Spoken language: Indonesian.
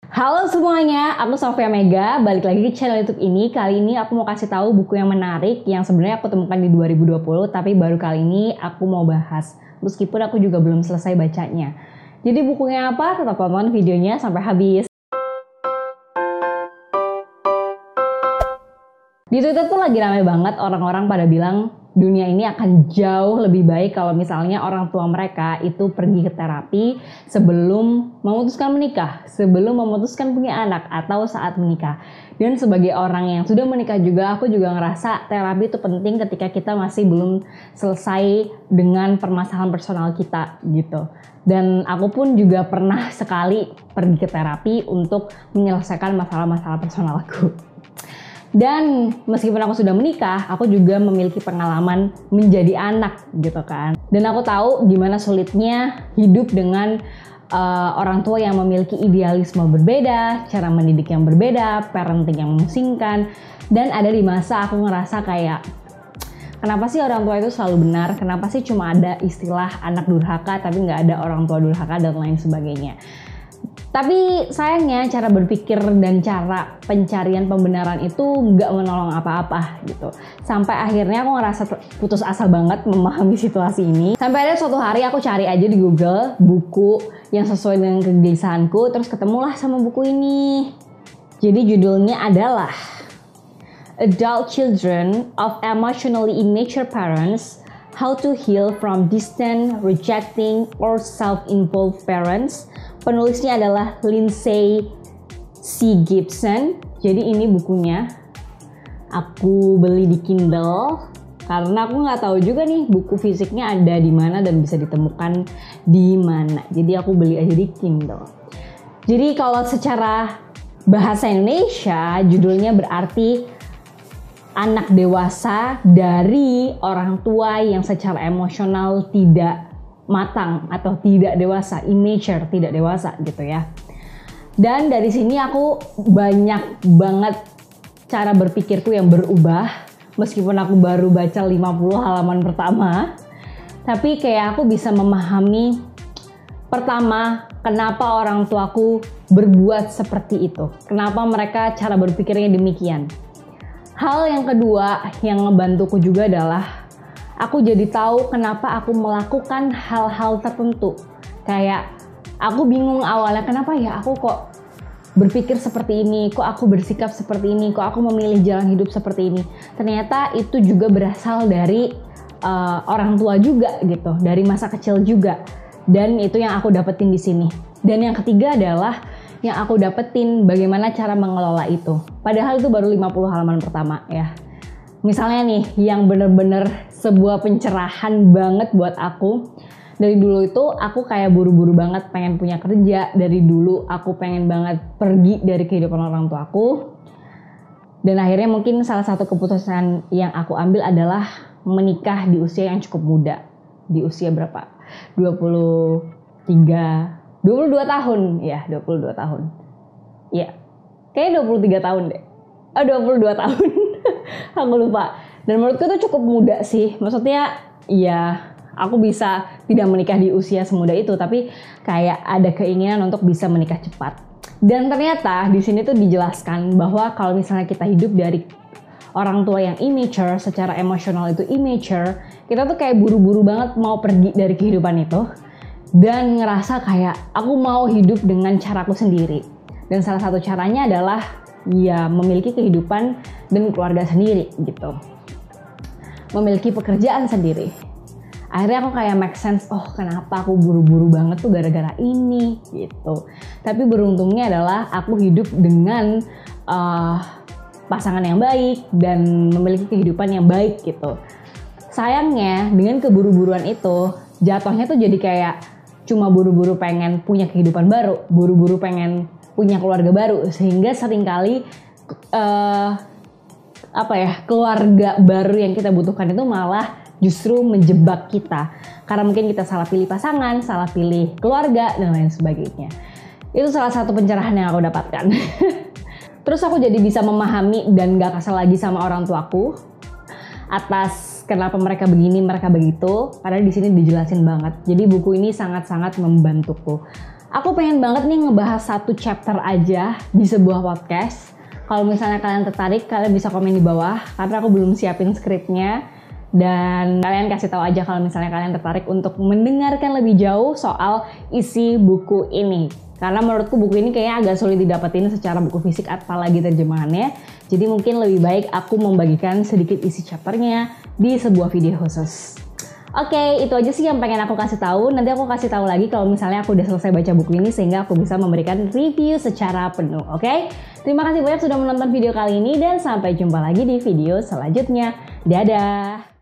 Halo semuanya, aku Sofia Mega, balik lagi ke channel YouTube ini. Kali ini aku mau kasih tahu buku yang menarik yang sebenarnya aku temukan di 2020, tapi baru kali ini aku mau bahas. Meskipun aku juga belum selesai bacanya. Jadi bukunya apa? Tetap tonton videonya sampai habis. Di Twitter tuh lagi rame banget orang-orang pada bilang dunia ini akan jauh lebih baik kalau misalnya orang tua mereka itu pergi ke terapi sebelum memutuskan menikah, sebelum memutuskan punya anak, atau saat menikah. Dan sebagai orang yang sudah menikah juga, aku juga ngerasa terapi itu penting ketika kita masih belum selesai dengan permasalahan personal kita gitu. Dan aku pun juga pernah sekali pergi ke terapi untuk menyelesaikan masalah-masalah personalku. Dan meskipun aku sudah menikah, aku juga memiliki pengalaman menjadi anak gitu kan. Dan aku tahu gimana sulitnya hidup dengan orang tua yang memiliki idealisme berbeda, cara mendidik yang berbeda, parenting yang memusingkan. Dan ada di masa aku ngerasa kayak, kenapa sih orang tua itu selalu benar? Kenapa sih cuma ada istilah anak durhaka tapi nggak ada orang tua durhaka dan lain sebagainya? Tapi sayangnya cara berpikir dan cara pencarian pembenaran itu nggak menolong apa-apa gitu. Sampai akhirnya aku ngerasa putus asa banget memahami situasi ini. Sampai ada suatu hari aku cari aja di Google buku yang sesuai dengan kegelisahanku. Terus ketemulah sama buku ini. Jadi judulnya adalah Adult Children of Emotionally Immature Parents, How to Heal from Distant, Rejecting, or Self-Involved Parents. Penulisnya adalah Lindsay C. Gibson. Jadi ini bukunya. Aku beli di Kindle karena aku nggak tahu juga nih buku fisiknya ada di mana dan bisa ditemukan di mana. Jadi aku beli aja di Kindle. Jadi kalau secara bahasa Indonesia judulnya berarti anak dewasa dari orang tua yang secara emosional tidak matang atau tidak dewasa, immature, tidak dewasa gitu ya. Dan dari sini aku banyak banget cara berpikirku yang berubah, meskipun aku baru baca 50 halaman pertama, tapi kayak aku bisa memahami pertama, kenapa orang tuaku berbuat seperti itu, kenapa mereka cara berpikirnya demikian. Hal yang kedua yang ngebantuku juga adalah aku jadi tahu kenapa aku melakukan hal-hal tertentu. Kayak aku bingung awalnya kenapa ya aku kok berpikir seperti ini, kok aku bersikap seperti ini, kok aku memilih jalan hidup seperti ini. Ternyata itu juga berasal dari orang tua juga gitu, dari masa kecil juga. Dan itu yang aku dapetin di sini. Dan yang ketiga adalah yang aku dapetin bagaimana cara mengelola itu. Padahal itu baru 50 halaman pertama ya. Misalnya nih, yang bener-bener sebuah pencerahan banget buat aku. Dari dulu itu aku kayak buru-buru banget pengen punya kerja. Dari dulu aku pengen banget pergi dari kehidupan orang tua aku. Dan akhirnya mungkin salah satu keputusan yang aku ambil adalah menikah di usia yang cukup muda. Di usia berapa? 22 tahun. Ya, 22 tahun. Ya, kayaknya 23 tahun deh. 22 tahun. Aku lupa. Dan menurutku itu cukup muda sih. Maksudnya ya aku bisa tidak menikah di usia semuda itu, tapi kayak ada keinginan untuk bisa menikah cepat. Dan ternyata di sini tuh dijelaskan bahwa kalau misalnya kita hidup dari orang tua yang immature, secara emosional itu immature, kita tuh kayak buru-buru banget mau pergi dari kehidupan itu dan ngerasa kayak aku mau hidup dengan caraku sendiri. Dan salah satu caranya adalah ya memiliki kehidupan dan keluarga sendiri gitu. Memiliki pekerjaan sendiri. Akhirnya aku kayak make sense, oh kenapa aku buru-buru banget tuh gara-gara ini gitu. Tapi beruntungnya adalah aku hidup dengan pasangan yang baik dan memiliki kehidupan yang baik gitu. Sayangnya dengan keburu-buruan itu jatuhnya tuh jadi kayak cuma buru-buru pengen punya kehidupan baru, buru-buru pengen punya keluarga baru, sehingga seringkali keluarga baru yang kita butuhkan itu malah justru menjebak kita. Karena mungkin kita salah pilih pasangan, salah pilih keluarga, dan lain sebagainya. Itu salah satu pencerahan yang aku dapatkan. Terus aku jadi bisa memahami dan gak kesal lagi sama orang tuaku atas kenapa mereka begini, mereka begitu. Karena di sini dijelasin banget. Jadi buku ini sangat-sangat membantuku. Aku pengen banget nih ngebahas satu chapter aja di sebuah podcast. Kalau misalnya kalian tertarik, kalian bisa komen di bawah karena aku belum siapin skripnya. Dan kalian kasih tahu aja kalau misalnya kalian tertarik untuk mendengarkan lebih jauh soal isi buku ini. Karena menurutku buku ini kayaknya agak sulit didapetin secara buku fisik apalagi terjemahannya. Jadi mungkin lebih baik aku membagikan sedikit isi chapternya di sebuah video khusus. Oke, itu aja sih yang pengen aku kasih tahu. Nanti aku kasih tahu lagi kalau misalnya aku udah selesai baca buku ini sehingga aku bisa memberikan review secara penuh, oke? Terima kasih banyak sudah menonton video kali ini dan sampai jumpa lagi di video selanjutnya. Dadah!